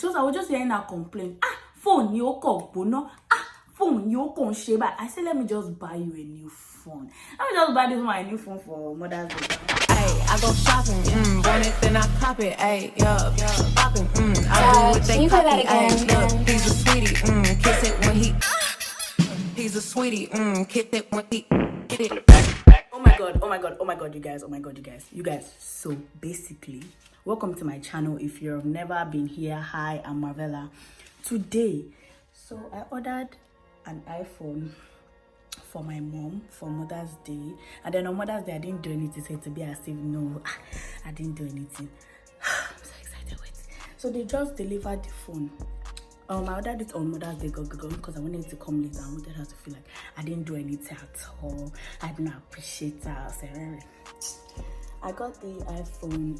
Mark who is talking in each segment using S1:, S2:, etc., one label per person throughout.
S1: Just I was just hearing her complain. Phone you go no. Phone you go sheba. I said, let me just buy you a new phone. Let me just buy this my new phone for Mother's Day.
S2: Hey, I go shopping, want it, then I cop it, ayy, yeah, popping, I do what they copy, ayy, look, he's a sweetie, kiss it when he's a sweetie, kiss it when he, get it.
S1: Oh my god, you guys. So basically, welcome to my channel. If you've never been here, hi, I'm Marvella. Today, so I ordered an iPhone for my mom for Mother's Day, and then on Mother's Day I didn't do anything, so to be as if no, I didn't do anything. I'm so excited. Wait, so they just delivered the phone. I ordered it on Mother's Day because I wanted it to come later. I wanted her to feel like I didn't do anything at all. I didn't appreciate her. I got the iPhone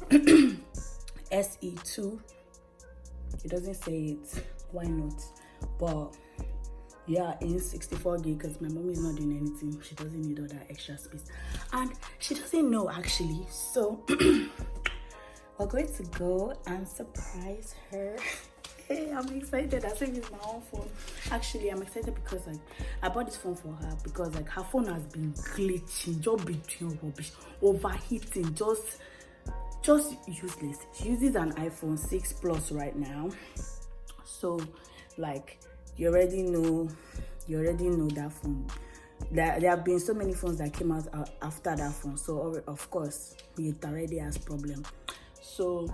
S1: SE2. It doesn't say it. Why not? But yeah, in 64 gig because my mom is not doing anything. She doesn't need all that extra space, and she doesn't know actually. So we're going to go and surprise her. Hey, I'm excited. I think it's my own phone. Actually, I'm excited because like I bought this phone for her because like her phone has been glitching, just between rubbish, overheating, just useless. She uses an iPhone 6 Plus right now, so like you already know that phone. There have been so many phones that came out after that phone, so of course it already has problem. So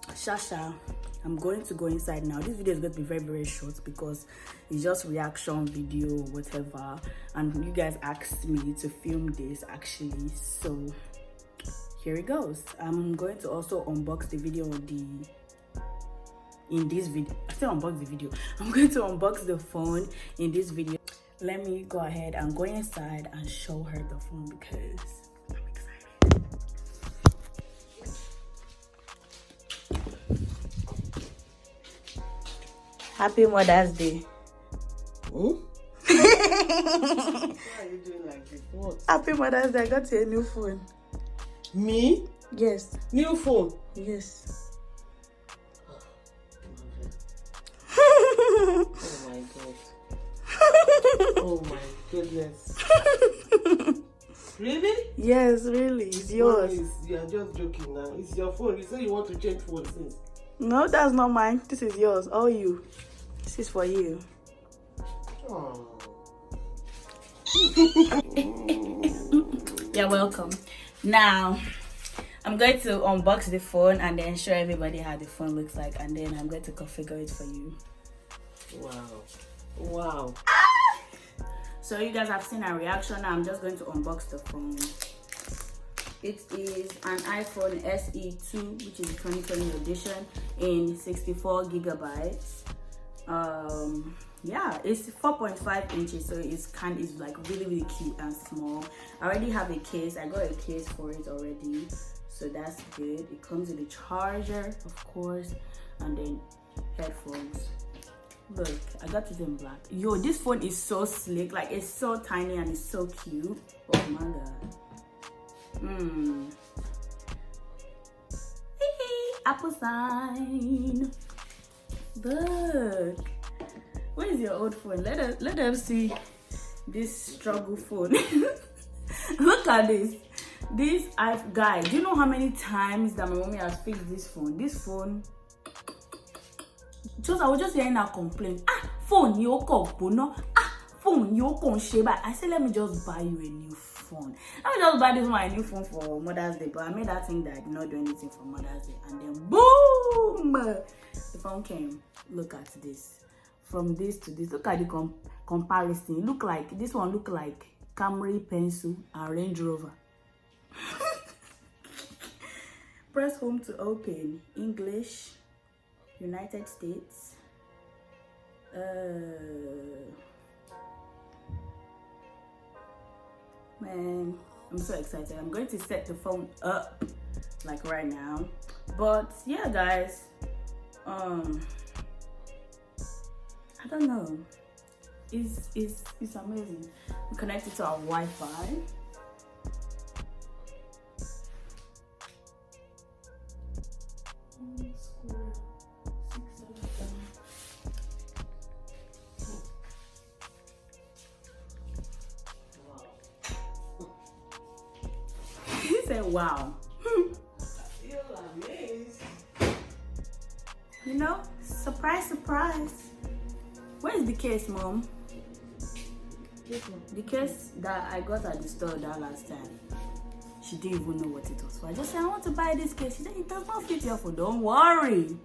S1: Shasha, I'm going to go inside now. This video is going to be very, very short because it's just reaction video, whatever. And you guys asked me to film this actually. So here it goes. I'm going to also unbox the video in this video. I still unbox the video. I'm going to unbox the phone in this video. Let me go ahead and go inside and show her the phone because I'm excited. Happy Mother's Day.
S3: Why are you doing like this? What?
S1: Happy Mother's Day. I got you a new phone.
S3: Me?
S1: Yes.
S3: New phone?
S1: Yes.
S3: Oh my god. Oh my goodness. Really?
S1: Yes, really. It's yours.
S3: You are just joking now. It's your phone. You say you want to change phone since.
S1: No, that's not mine. This is yours. All you. This is for you.
S3: Oh.
S1: You're welcome. Now, I'm going to unbox the phone and then show everybody how the phone looks like, and then I'm going to configure it for you.
S3: Wow.
S1: So you guys have seen our reaction. Now I'm just going to unbox the phone. It is an iPhone SE2, which is the 2020 edition in 64 gigabytes. Yeah, it's 4.5 inches, so it's like really cute and small. I already have a case. I got a case for it already, so that's good. It comes with a charger, of course, and then headphones. Look, I got it in black. Yo, this phone is so slick. Like, it's so tiny and it's so cute. Oh my god. Apple sign. Look. Where is your old phone? Let them see this struggle phone. Look at this. Guy, do you know how many times that my mommy has fixed this phone? This phone. I was just hearing her complain. Phone you go no. Phone you go sheba. I said, let me just buy you a new phone. Let me just buy this my new phone for Mother's Day. But I made that thing that I did not do anything for Mother's Day, and then boom, the phone came. Look at this. From this to this, look at the comparison. Look like this one. Look like Camry, Pencil, and Range Rover. Press home to open. English, United States. Man, I'm so excited. I'm going to set the phone up like right now. But yeah, guys, I don't know. It's amazing. We connected to our Wi-Fi. wow.
S3: You're amazed.
S1: You know, surprise, surprise. Where is the case, Mom? The case that I got at the store that last time. She didn't even know what it was for. I just said, I want to buy this case. She said, it does not fit your phone. Don't worry.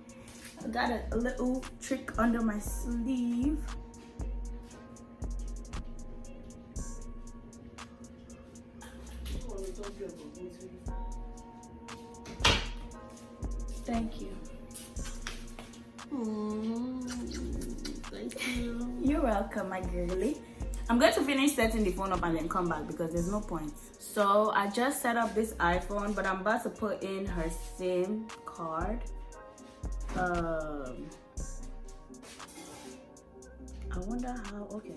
S1: I got a little trick under my sleeve. Thank you.
S3: Thank you.
S1: You're welcome, my girly. I'm going to finish setting the phone up and then come back because there's no point. So I just set up this iPhone, but I'm about to put in her SIM card. I wonder how. Okay.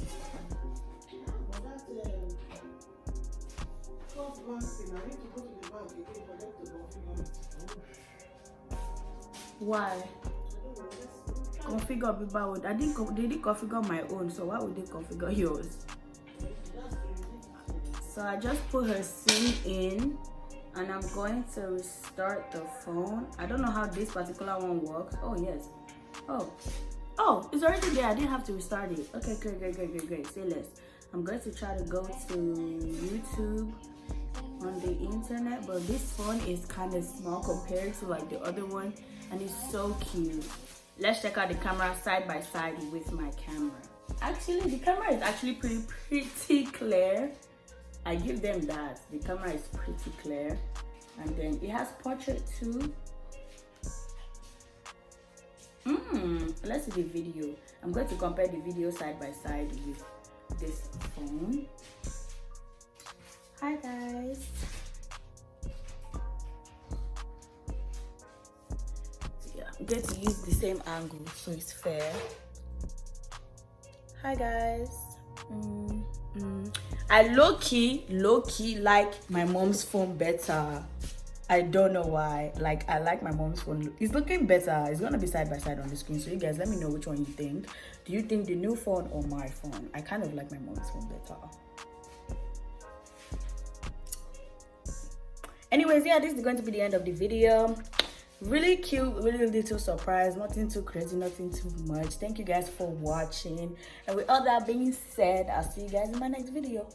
S3: But that first bank thing, I need to go to the bank again for them to configure it.
S1: Why? Configure Biba would. They didn't configure my own, so why would they configure yours? So I just put her SIM in and I'm going to restart the phone. I don't know how this particular one works. Oh yes. Oh, it's already there. I didn't have to restart it. Okay, great. Say less. I'm going to try to go to YouTube on the internet, but this phone is kind of small compared to like the other one, and it's so cute. Let's check out the camera side by side with my camera. Actually, the camera is actually pretty clear. I give them that. The camera is pretty clear, and then it has portrait too. Let's see the video. I'm going to compare the video side by side with this phone. Hi guys. Yeah, I'm going to use the same angle so it's fair. Hi guys. I low-key like my mom's phone better. I don't know why. Like, I like my mom's phone. It's looking better. It's gonna be side by side on the screen, so you guys let me know which one you think. Do you think the new phone or my phone? I kind of like my mom's phone better. Anyways, yeah, this is going to be the end of the video. Really cute, really little surprise. Nothing too crazy, nothing too much. Thank you guys for watching, and with all that being said, I'll see you guys in my next video.